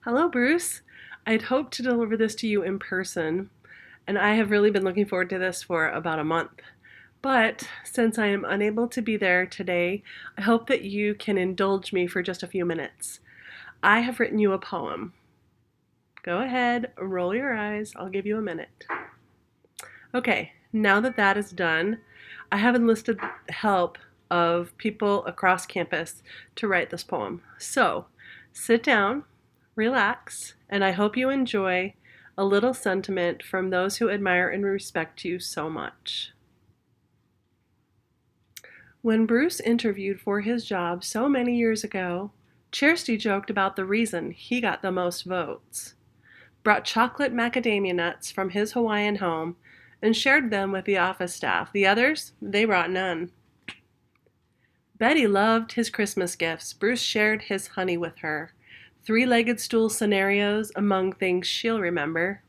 Hello, Bruce. I'd hoped to deliver this to you in person, and I have really been looking forward to this for about a month. But since I am unable to be there today, I hope that you can indulge me for just a few minutes. I have written you a poem. Go ahead, roll your eyes. I'll give you a minute. Okay, now that that is done, I have enlisted help of people across campus to write this poem. So sit down, relax, and I hope you enjoy a little sentiment from those who admire and respect you so much. When Bruce interviewed for his job so many years ago, Chersty joked about the reason he got the most votes. Brought chocolate macadamia nuts from his Hawaiian home and shared them with the office staff. The others, they brought none. Betty loved his Christmas gifts. Bruce shared his honey with her. Three-legged stool scenarios among things she'll remember.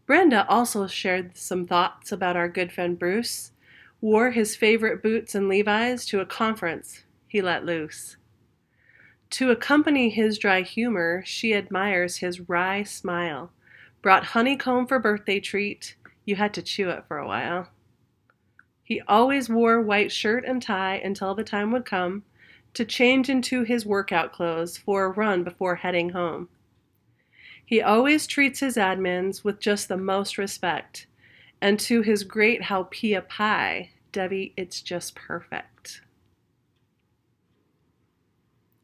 Brenda also shared some thoughts about our good friend Bruce. Wore his favorite boots and Levi's to a conference he let loose. To accompany his dry humor, she admires his wry smile. Brought honeycomb for birthday treat. You had to chew it for a while. He always wore white shirt and tie until the time would come to change into his workout clothes for a run before heading home. He always treats his admins with just the most respect, and to his great how pea pie, Debbie, it's just perfect.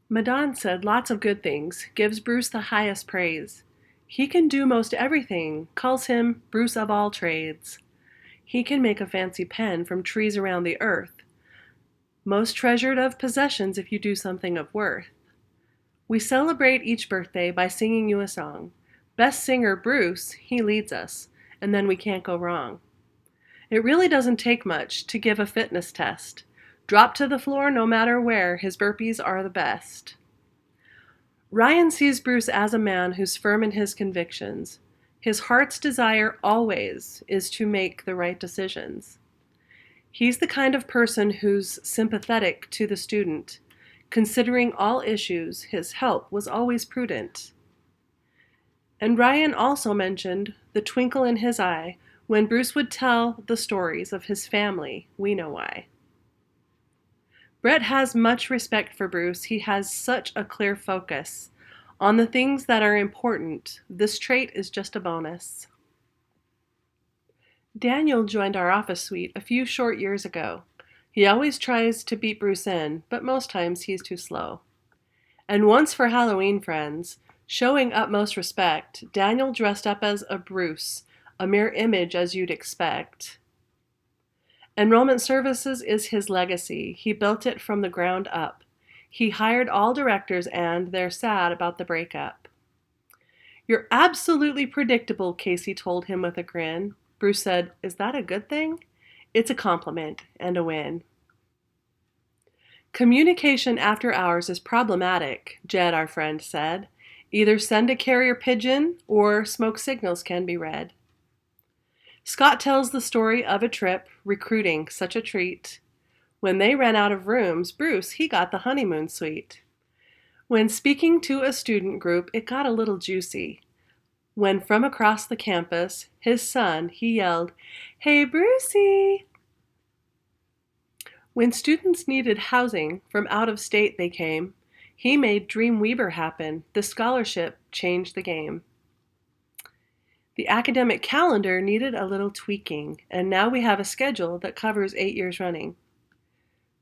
Madon said lots of good things, gives Bruce the highest praise. He can do most everything, calls him Bruce of all trades. He can make a fancy pen from trees around the earth. Most treasured of possessions if you do something of worth. We celebrate each birthday by singing you a song. Best singer Bruce, he leads us, and then we can't go wrong. It really doesn't take much to give a fitness test. Drop to the floor no matter where, his burpees are the best. Ryan sees Bruce as a man who's firm in his convictions. His heart's desire always is to make the right decisions. He's the kind of person who's sympathetic to the student. Considering all issues, his help was always prudent. And Ryan also mentioned the twinkle in his eye when Bruce would tell the stories of his family. We know why. Brett has much respect for Bruce. He has such a clear focus on the things that are important. This trait is just a bonus. Daniel joined our office suite a few short years ago. He always tries to beat Bruce in, but most times he's too slow. And once for Halloween, friends, showing utmost respect, Daniel dressed up as a Bruce, a mere image as you'd expect. Enrollment services is his legacy. He built it from the ground up. He hired all directors and they're sad about the breakup. You're absolutely predictable, Casey told him with a grin. Bruce said, "Is that a good thing?" It's a compliment and a win. Communication after hours is problematic, Jed, our friend, said. Either send a carrier pigeon or smoke signals can be read. Scott tells the story of a trip, recruiting, such a treat. When they ran out of rooms, Bruce, he got the honeymoon suite. When speaking to a student group, it got a little juicy. When from across the campus, his son, he yelled, "Hey, Brucey!" When students needed housing, from out of state they came. He made Dreamweaver happen. The scholarship changed the game. The academic calendar needed a little tweaking, and now we have a schedule that covers 8 years running.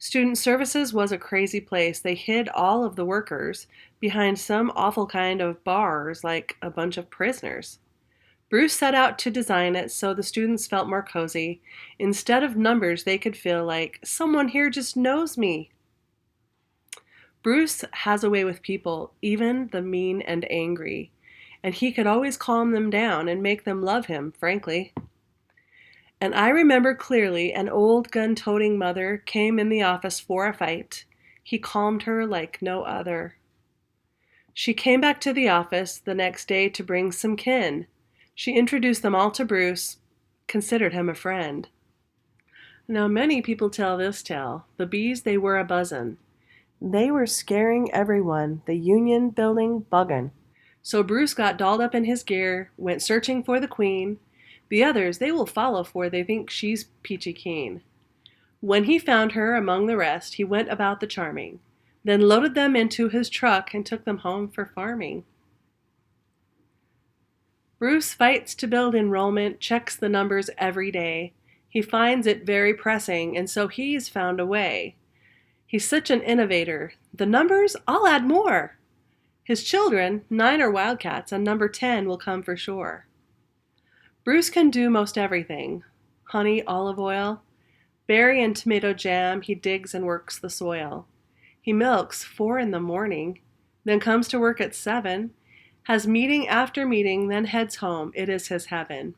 Student services was a crazy place. They hid all of the workers behind some awful kind of bars like a bunch of prisoners. Bruce set out to design it so the students felt more cozy. Instead of numbers, they could feel like, someone here just knows me. Bruce has a way with people, even the mean and angry, and he could always calm them down and make them love him, frankly. And I remember clearly an old gun-toting mother came in the office for a fight. He calmed her like no other. She came back to the office the next day to bring some kin. She introduced them all to Bruce, considered him a friend. Now many people tell this tale. The bees, they were a buzzin'. They were scaring everyone, the Union building buggin'. So Bruce got dolled up in his gear, went searching for the queen. The others they will follow, for they think she's peachy keen. When he found her among the rest, he went about the charming, then loaded them into his truck and took them home for farming. Bruce fights to build enrollment, checks the numbers every day. He finds it very pressing, and so he's found a way. He's such an innovator. The numbers, I'll add more. His children, 9 are wildcats, and number 10 will come for sure. Bruce can do most everything. Honey, olive oil, berry and tomato jam, he digs and works the soil. He milks 4 in the morning, then comes to work at 7, has meeting after meeting, then heads home. It is his heaven.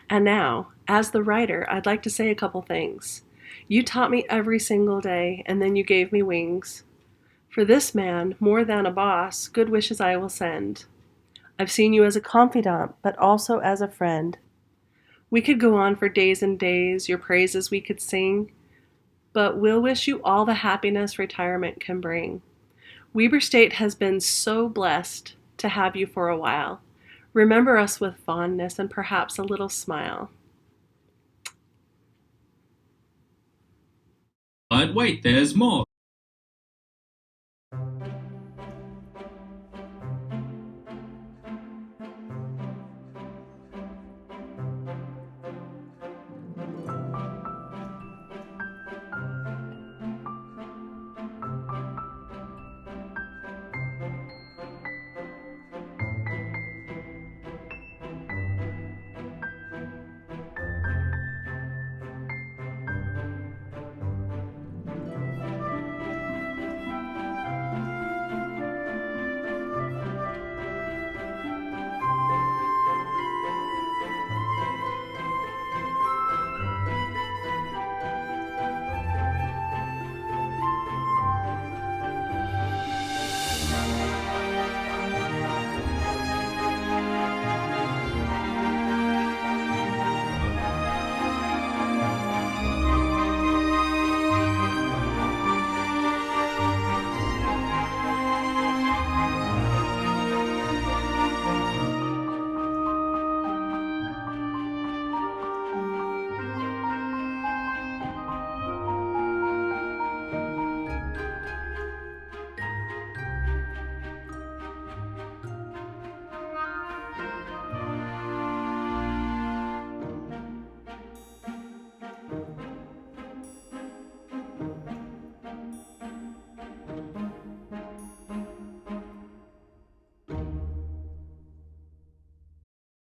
And now, as the writer, I'd like to say a couple things. You taught me every single day, and then you gave me wings. For this man, more than a boss, good wishes I will send. I've seen you as a confidant, but also as a friend. We could go on for days and days, your praises we could sing, but we'll wish you all the happiness retirement can bring. Weber State has been so blessed to have you for a while. Remember us with fondness and perhaps a little smile. But wait, there's more.